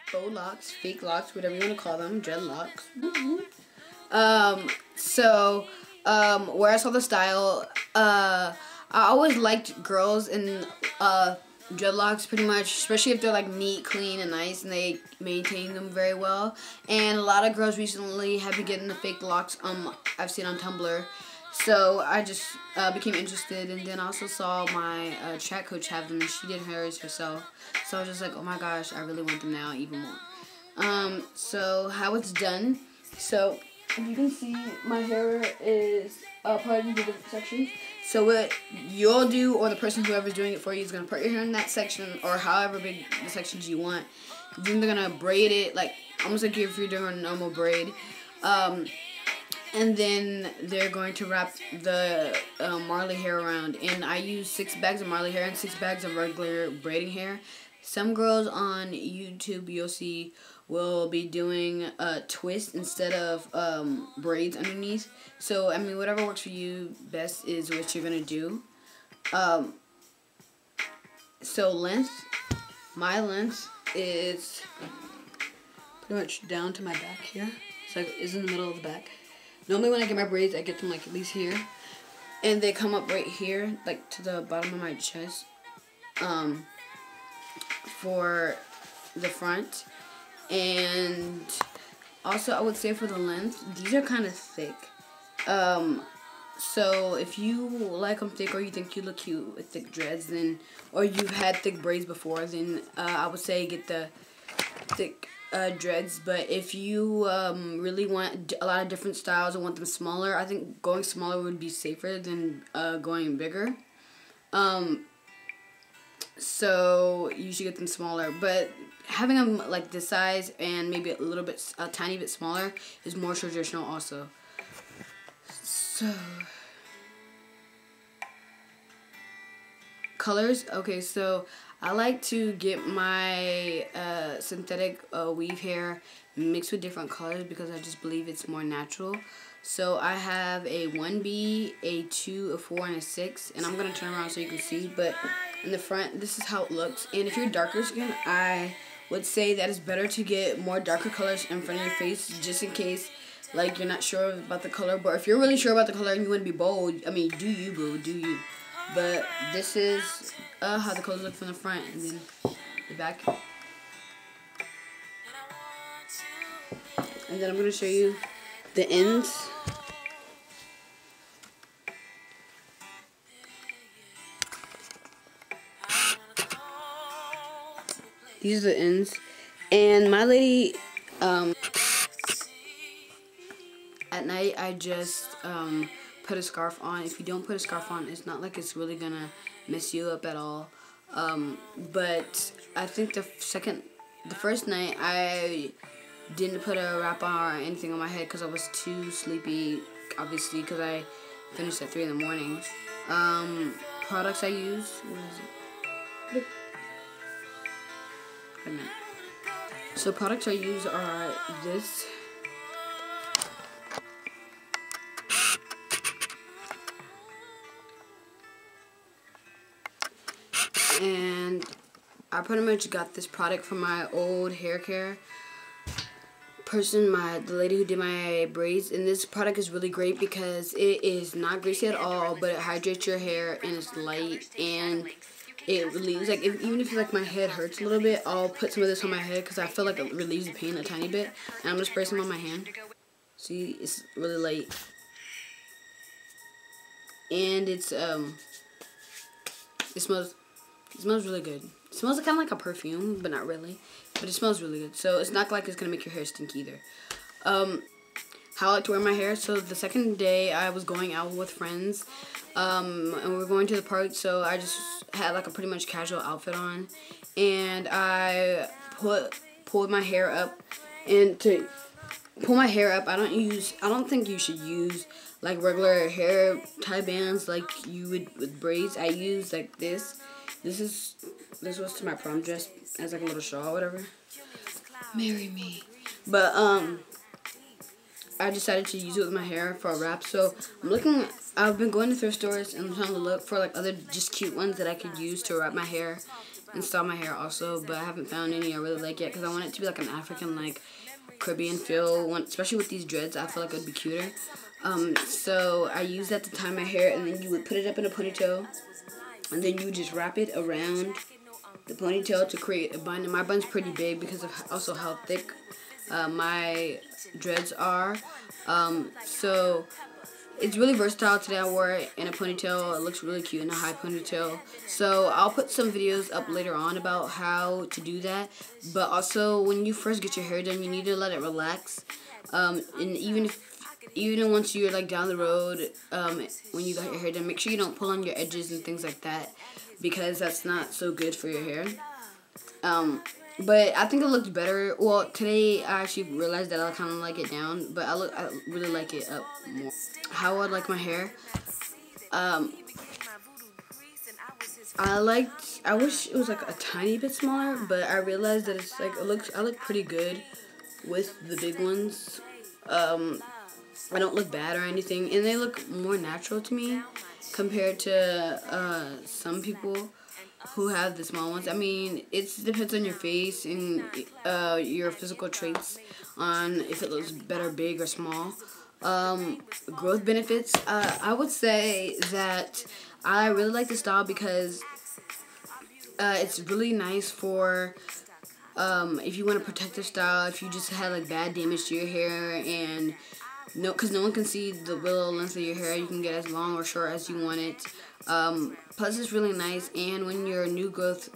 faux locks, fake locks, whatever you want to call them, dreadlocks. Where I saw the style, I always liked girls in dreadlocks pretty much, especially if they're like neat, clean, and nice, and they maintain them very well. And a lot of girls recently have been getting the fake locks. I've seen on Tumblr. So I just became interested, and then I also saw my track coach have them, and she did hers herself. So I was just like, oh my gosh, I really want them now even more. So how it's done. So if you can see, my hair is parted into different sections. So what you'll do, or the person whoever's doing it for you, is going to put your hair in that section, or however big the sections you want. Then they're going to braid it, like almost like if you're doing a normal braid. And then they're going to wrap the Marley hair around. And I use 6 bags of Marley hair and 6 bags of regular braiding hair. Some girls on YouTube, you'll see, will be doing a twist instead of braids underneath. So, I mean, whatever works for you best is what you're going to do. So, length. My length is pretty much down to my back here. So, it's in the middle of the back. Normally when I get my braids, I get them like at least here. And they come up right here, like to the bottom of my chest. For the front. And also I would say for the length, these are kind of thick. So if you like them thick, or you think you look cute with thick dreads, then, or you've had thick braids before, then I would say get the thick dreads. But if you really want a lot of different styles and want them smaller, I think going smaller would be safer than going bigger. So you should get them smaller, but having them like this size and maybe a tiny bit smaller is more traditional also. So colors. Okay, so I like to get my synthetic weave hair mixed with different colors because I just believe it's more natural. So I have a 1B, a 2, a 4, and a 6, and I'm going to turn around so you can see, but in the front, this is how it looks. And if you're darker skin, I would say that it's better to get more darker colors in front of your face, just in case like you're not sure about the color. But if you're really sure about the color and you want to be bold, I mean, do you, boo, do you. But this is how the colors look from the front, and then the back. And then I'm going to show you the ends. These are the ends. And my lady, at night I just put a scarf on. If you don't put a scarf on, it's not like it's really gonna mess you up at all. But I think the first night I didn't put a wrap on or anything on my head because I was too sleepy, obviously, because I finished at 3 in the morning. Products I use, what is it? Look. Wait a minute. So products I use are this. And I pretty much got this product from my old hair care person, the lady who did my braids. And this product is really great because it is not greasy at all, but it hydrates your hair and it's light, and it relieves, like, even if like my head hurts a little bit, I'll put some of this on my head because I feel like it relieves the pain a tiny bit. And I'm gonna spray some on my hand. See, it's really light, and it smells really good. It smells kind of like a perfume, but not really. But it smells really good. So it's not like it's gonna make your hair stink either. How I like to wear my hair. So the second day I was going out with friends, and we were going to the park. So I just had like a pretty much casual outfit on, and I pulled my hair up. And to pull my hair up, I don't think you should use like regular hair tie bands like you would with braids. I use like this. This was to my prom dress as like a little shawl or whatever. Marry me. But I decided to use it with my hair for a wrap. So I've been going to thrift stores and trying to look for like other just cute ones that I could use to wrap my hair. and style my hair also, but I haven't found any I really like yet because I want it to be like an African, like Caribbean feel, especially with these dreads. I feel like it would be cuter. So I use that to tie my hair, and then you would put it up in a ponytail, and then you would just wrap it around the ponytail to create a bun. And my bun's pretty big because of also how thick my dreads are. So it's really versatile. Today I wore it in a ponytail. It looks really cute in a high ponytail. So I'll put some videos up later on about how to do that. But also, when you first get your hair done, you need to let it relax. And even once you're like down the road, when you got your hair done, make sure you don't pull on your edges and things like that, because that's not so good for your hair. But I think it looked better. Well, today I actually realized that I kind of like it down, but I really like it up more. How I like my hair. I wish it was like a tiny bit smaller, but I realized that it's like I look pretty good with the big ones. I don't look bad or anything, and they look more natural to me compared to some people who have the small ones. I mean, it depends on your face and your physical traits on if it looks better big or small. Growth benefits, I would say that I really like the style because it's really nice for if you want a protective style, if you just had like bad damage to your hair, and because no one can see the real length of your hair, you can get as long or short as you want it. Plus, it's really nice, and when your new growth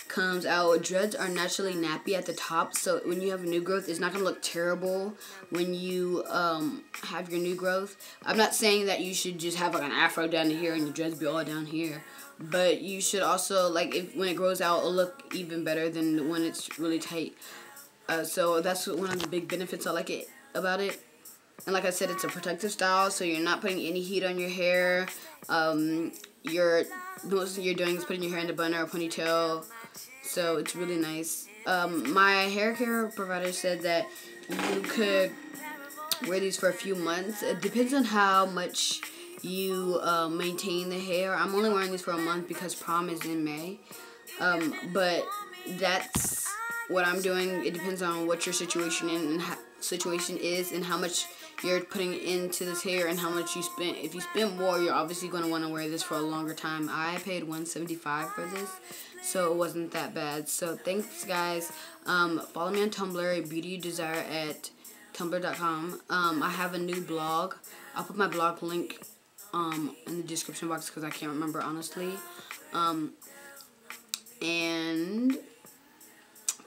comes out, dreads are naturally nappy at the top, so when you have a new growth, it's not going to look terrible when you have your new growth. I'm not saying that you should just have like an afro down here and your dreads be all down here, but you should also, like, when it grows out, it'll look even better than when it's really tight. So that's one of the big benefits I like about it. And like I said, it's a protective style, so you're not putting any heat on your hair. The most thing you're doing is putting your hair in a bun or a ponytail, so it's really nice. My hair care provider said that you could wear these for a few months. It depends on how much you maintain the hair. I'm only wearing these for a month because prom is in May, but that's what I'm doing. It depends on what your situation is and how much you're putting into this hair and how much you spent. If you spend more, you're obviously going to want to wear this for a longer time. I paid $175 for this, so it wasn't that bad. So thanks, guys. Follow me on Tumblr, beautydesire at tumblr.com. I have a new blog. I'll put my blog link in the description box because I can't remember honestly. And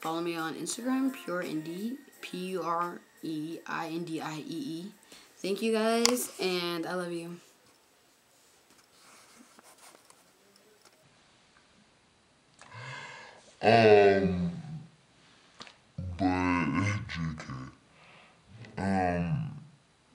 follow me on Instagram, PureIndie, PureIndiee. Thank you guys, and I love you.